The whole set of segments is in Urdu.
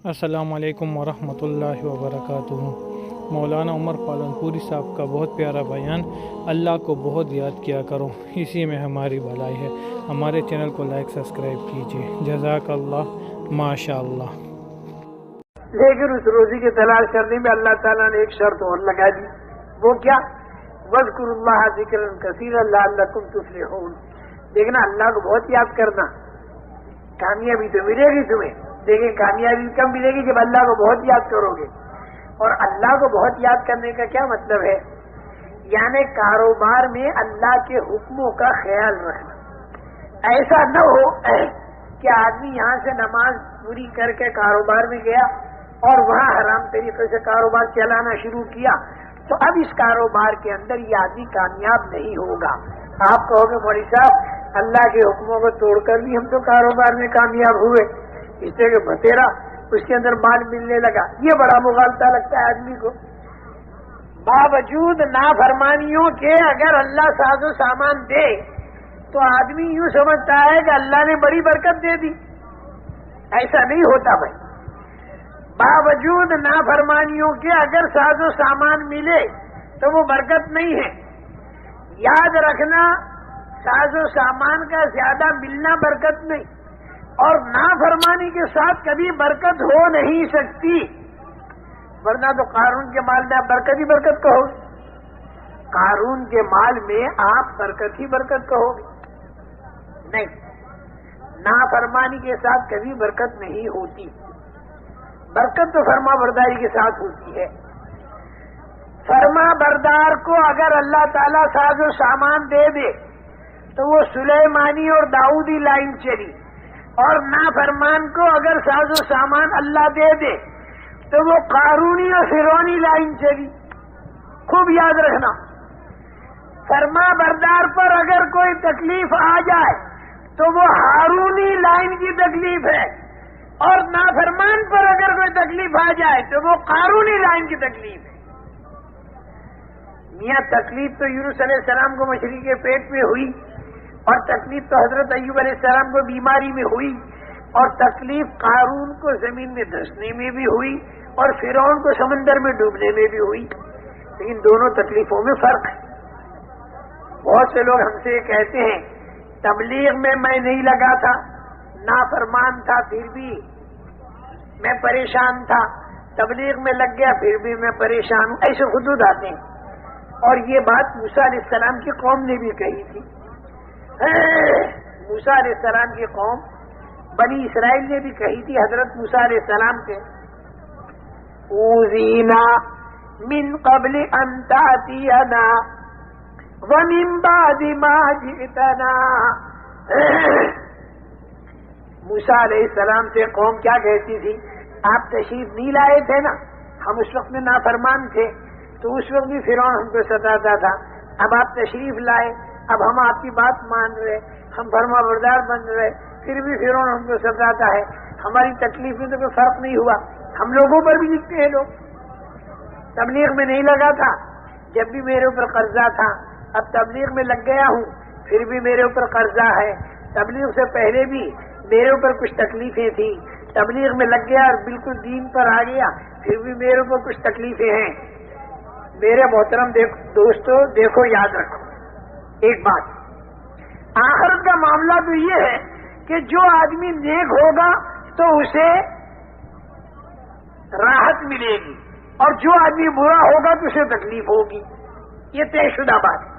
السلام علیکم ورحمۃ اللہ وبرکاتہ۔ مولانا عمر پالنپوری صاحب کا بہت پیارا بیان، اللہ کو بہت یاد کیا کرو، اسی میں ہماری بھلائی ہے۔ ہمارے چینل کو لائک سبسکرائب کیجیے، جزاک اللہ، ماشاء اللہ۔ لیکن اس روزی کی تلاش کرنے میں اللہ تعالیٰ نے ایک شرط اور لگا دی، وہ کیا؟ وَاذْكُرُوا اللَّهَ ذِكْرًا كَثِيرًا لَعَلَّكُمْ تُفْلِحُونَ۔ دیکھنا، اللہ کو بہت یاد کرنا، کامیابی تو ملے گی تمہیں، لیکن کامیابی کب ملے گی؟ جب اللہ کو بہت یاد کرو گے۔ اور اللہ کو بہت یاد کرنے کا کیا مطلب ہے؟ یعنی کاروبار میں اللہ کے حکموں کا خیال رکھنا۔ ایسا نہ ہو کہ آدمی یہاں سے نماز پوری کر کے کاروبار میں گیا اور وہاں حرام طریقے سے کاروبار چلانا شروع کیا، تو اب اس کاروبار کے اندر یہ آدمی کامیاب نہیں ہوگا۔ آپ کہو گے مولوی صاحب، اللہ کے حکموں کو توڑ کر بھی ہم تو کاروبار میں کامیاب ہوئے، اس سے کہ بتیرا اس کے اندر مال ملنے لگا۔ یہ بڑا مغالطہ لگتا ہے آدمی کو۔ باوجود نافرمانیوں کے اگر اللہ ساز و سامان دے تو آدمی یوں سمجھتا ہے کہ اللہ نے بڑی برکت دے دی۔ ایسا نہیں ہوتا بھائی۔ باوجود نافرمانیوں کے اگر ساز و سامان ملے تو وہ برکت نہیں ہے۔ یاد رکھنا، ساز و سامان کا زیادہ ملنا برکت نہیں، اور نافرمانی کے ساتھ کبھی برکت ہو نہیں سکتی، ورنہ تو قارون کے مال میں آپ برکت ہی برکت کہو گے، قارون کے مال میں آپ برکت ہی برکت کہو گے۔ نہیں، نافرمانی کے ساتھ کبھی برکت نہیں ہوتی، برکت تو فرما برداری کے ساتھ ہوتی ہے۔ فرما بردار کو اگر اللہ تعالیٰ ساز و سامان دے دے تو وہ سلیمانی اور داؤدی لائن چلی، اور نافرمان کو اگر ساز و سامان اللہ دے دے تو وہ قارونی اور فرعونی لائن چلی۔ خوب یاد رکھنا، فرما بردار پر اگر کوئی تکلیف آ جائے تو وہ ہارونی لائن کی تکلیف ہے، اور نافرمان پر اگر کوئی تکلیف آ جائے تو وہ قارونی لائن کی تکلیف ہے۔ میاں تکلیف تو یونس علیہ السلام کو مچھلی کے پیٹ میں ہوئی، اور تکلیف تو حضرت ایوب علیہ السلام کو بیماری میں ہوئی، اور تکلیف قارون کو زمین میں دھسنے میں بھی ہوئی، اور فرعون کو سمندر میں ڈوبنے میں بھی ہوئی، لیکن دونوں تکلیفوں میں فرق ہے۔ بہت سے لوگ ہم سے کہتے ہیں تبلیغ میں میں نہیں لگا تھا، نافرمان تھا پھر بھی میں پریشان تھا، تبلیغ میں لگ گیا پھر بھی میں پریشان ہوں، ایسے خطوط آتے ہیں۔ اور یہ بات موسیٰ علیہ السلام کی قوم نے بھی کہی تھی۔ موسیٰ علیہ السلام کی قوم بنی اسرائیل نے بھی کہی تھی حضرت موسیٰ علیہ السلام سے، اوذینا من قبل ان تأتینا ومن بعد ما جئتنا۔ موسیٰ علیہ السلام سے قوم کیا کہتی تھی؟ آپ تشریف نہیں لائے تھے نا، ہم اس وقت میں نافرمان تھے، تو اس وقت بھی فرعون ہم کو ستاتا تھا، اب آپ تشریف لائے، اب ہم آپ کی بات مان رہے، ہم فرما بردار بن رہے، پھر بھی فرعون ہم کو ستاتا ہے، ہماری تکلیف میں تو کوئی فرق نہیں ہوا، ہم لوگوں پر بھی لکھتے ہیں لوگ۔ تبلیغ میں نہیں لگا تھا جب بھی میرے اوپر قرضہ تھا، اب تبلیغ میں لگ گیا ہوں پھر بھی میرے اوپر قرضہ ہے، تبلیغ سے پہلے بھی میرے اوپر کچھ تکلیفیں تھیں، تبلیغ میں لگ گیا اور بالکل دین پر آ گیا پھر بھی میرے اوپر کچھ تکلیفیں ہیں۔ میرے محترم دوستو، دیکھو یاد رکھو ایک بات، آخرت کا معاملہ تو یہ ہے کہ جو آدمی نیک ہوگا تو اسے راحت ملے گی، اور جو آدمی برا ہوگا تو اسے تکلیف ہوگی، یہ طے شدہ بات ہے۔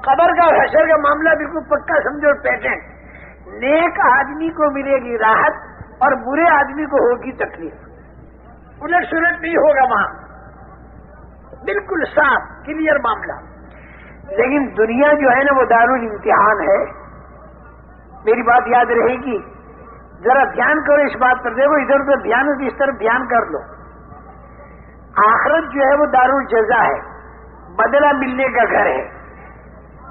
قبر کا حشر کا معاملہ بالکل پکا سمجھو، پیٹنٹ، نیک آدمی کو ملے گی راحت اور برے آدمی کو ہوگی تکلیف، الٹ سلٹ نہیں ہوگا وہاں، بالکل صاف کلیئر معاملہ۔ لیکن دنیا جو ہے نا وہ دارالامتحان ہے، میری بات یاد رہے گی، ذرا دھیان کرو اس بات پر، دیکھو ادھر ادھر دھیان ہو تو اس طرف دھیان کر لو۔ آخرت جو ہے وہ دارالجزا ہے، بدلہ ملنے کا گھر ہے۔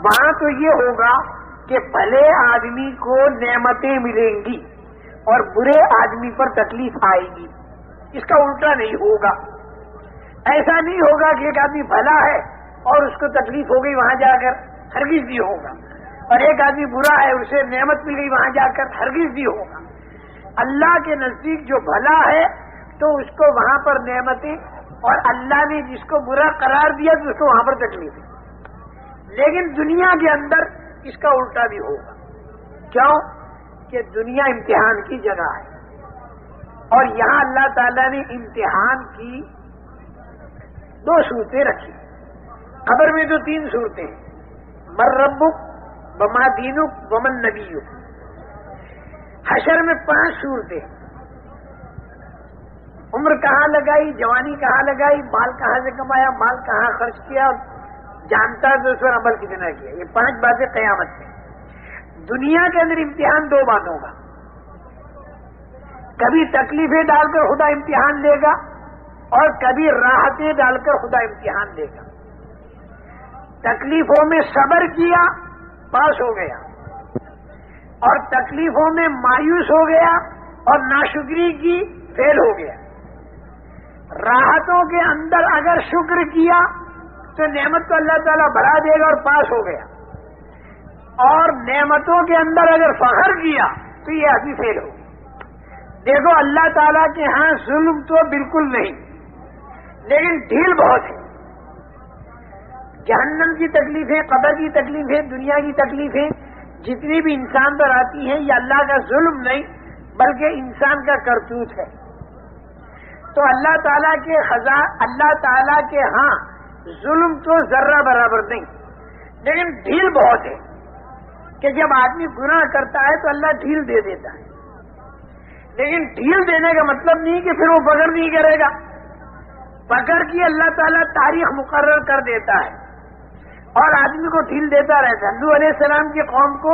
وہاں تو یہ ہوگا کہ بھلے آدمی کو نعمتیں ملیں گی اور برے آدمی پر تکلیف آئے گی، اس کا الٹا نہیں ہوگا۔ ایسا نہیں ہوگا کہ ایک آدمی بھلا ہے اور اس کو تکلیف ہو گئی وہاں جا کر، ہرگز نہیں ہوگا، اور ایک آدمی برا ہے اسے نعمت مل گئی وہاں جا کر، ہرگز نہیں ہوگا۔ اللہ کے نزدیک جو بھلا ہے تو اس کو وہاں پر نعمتیں، اور اللہ نے جس کو برا قرار دیا تو اس کو وہاں پر تکلیف ہے۔ لیکن دنیا کے اندر اس کا الٹا بھی ہوگا۔ کیوں؟ کہ دنیا امتحان کی جگہ ہے، اور یہاں اللہ تعالیٰ نے امتحان کی 2 صورتیں رکھی۔ قبر میں تو 3 صورتیں ہیں، من ربک وما دینک ومن نبیک۔ حشر میں 5 صورتیں، عمر کہاں لگائی، جوانی کہاں لگائی، مال کہاں سے کمایا، مال کہاں خرچ کیا، اور جانتا تو اس پر عمل کتنا کیا۔ یہ 5 باتیں قیامت میں۔ دنیا کے اندر امتحان 2 باتوں کا، کبھی تکلیفیں ڈال کر خدا امتحان لے گا، اور کبھی راحتیں ڈال کر خدا امتحان لے گا۔ تکلیفوں میں صبر کیا، پاس ہو گیا، اور تکلیفوں میں مایوس ہو گیا اور ناشکری کی، فیل ہو گیا۔ راحتوں کے اندر اگر شکر کیا تو نعمت کو اللہ تعالیٰ بڑھا دے گا اور پاس ہو گیا، اور نعمتوں کے اندر اگر فخر کیا تو یہ آدمی فیل ہو گیا۔ دیکھو اللہ تعالیٰ کے ہاں ظلم تو بالکل نہیں، لیکن ڈھیل بہت ہے۔ جہنم کی تکلیفیں، قبر کی تکلیفیں، دنیا کی تکلیفیں جتنی بھی انسان پر آتی ہیں، یہ اللہ کا ظلم نہیں بلکہ انسان کا کرتوت ہے۔ تو اللہ تعالیٰ کے ہاں ظلم تو ذرہ برابر نہیں، لیکن ڈھیل بہت ہے کہ جب آدمی گناہ کرتا ہے تو اللہ ڈھیل دے دیتا ہے۔ لیکن ڈھیل دینے کا مطلب نہیں کہ پھر وہ پکڑ نہیں کرے گا۔ پکڑ کی اللہ تعالیٰ تاریخ مقرر کر دیتا ہے اور آدمی کو ڈھیل دیتا رہتا ہے۔ نوح علیہ السلام کی قوم کو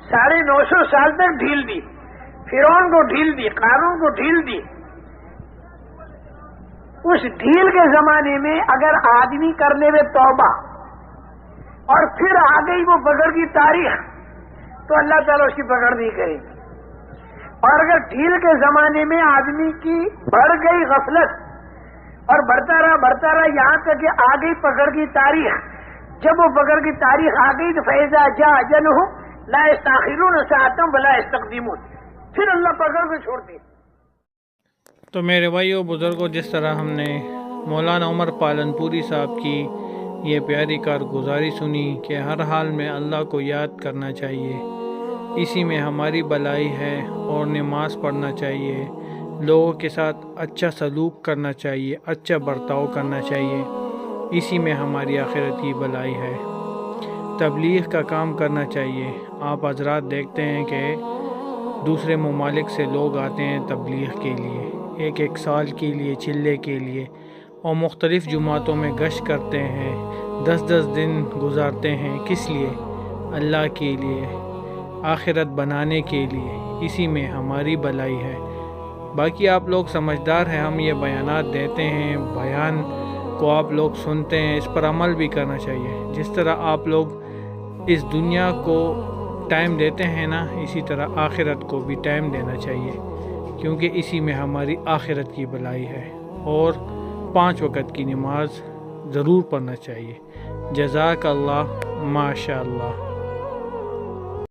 950 سال تک ڈھیل دی، فرعون کو ڈھیل دی، قارون کو ڈھیل دی۔ اس ڈھیل کے زمانے میں اگر آدمی کر لے وے توبہ اور پھر آ گئی وہ پکڑ کی تاریخ تو اللہ تعالیٰ اس کی پکڑ نہیں کرے گی۔ اور اگر ڈھیل کے زمانے میں آدمی کی بڑھ گئی غفلت اور بڑھتا رہا یہاں تک کہ آ گئی پکڑ کی تاریخ، جب وہ پکڑ کی تاریخ آ گئی تو فیضا جا اجلہم لا یستاخرون ساعۃ ولا یستقدمون، پھر اللہ پکڑ کو چھوڑتے۔ تو میرے بھائیو بزرگوں، جس طرح ہم نے مولانا عمر پالن پوری صاحب کی یہ پیاری کارگزاری سنی کہ ہر حال میں اللہ کو یاد کرنا چاہیے، اسی میں ہماری بھلائی ہے، اور نماز پڑھنا چاہیے، لوگوں کے ساتھ اچھا سلوک کرنا چاہیے، اچھا برتاؤ کرنا چاہیے، اسی میں ہماری آخرت کی بھلائی ہے۔ تبلیغ کا کام کرنا چاہیے۔ آپ حضرات دیکھتے ہیں کہ دوسرے ممالک سے لوگ آتے ہیں تبلیغ کے لیے، ایک سال کے لیے، چلے کے لیے، اور مختلف جماعتوں میں گشت کرتے ہیں، 10 دن گزارتے ہیں۔ کس لیے؟ اللہ کے لیے، آخرت بنانے کے لیے۔ اسی میں ہماری بھلائی ہے۔ باقی آپ لوگ سمجھدار ہیں، ہم یہ بیانات دیتے ہیں، بیان کو آپ لوگ سنتے ہیں، اس پر عمل بھی کرنا چاہیے۔ جس طرح آپ لوگ اس دنیا کو ٹائم دیتے ہیں نا، اسی طرح آخرت کو بھی ٹائم دینا چاہیے، کیونکہ اسی میں ہماری آخرت کی بھلائی ہے۔ اور 5 وقت کی نماز ضرور پڑھنا چاہیے۔ جزاک اللہ، ماشاء اللہ۔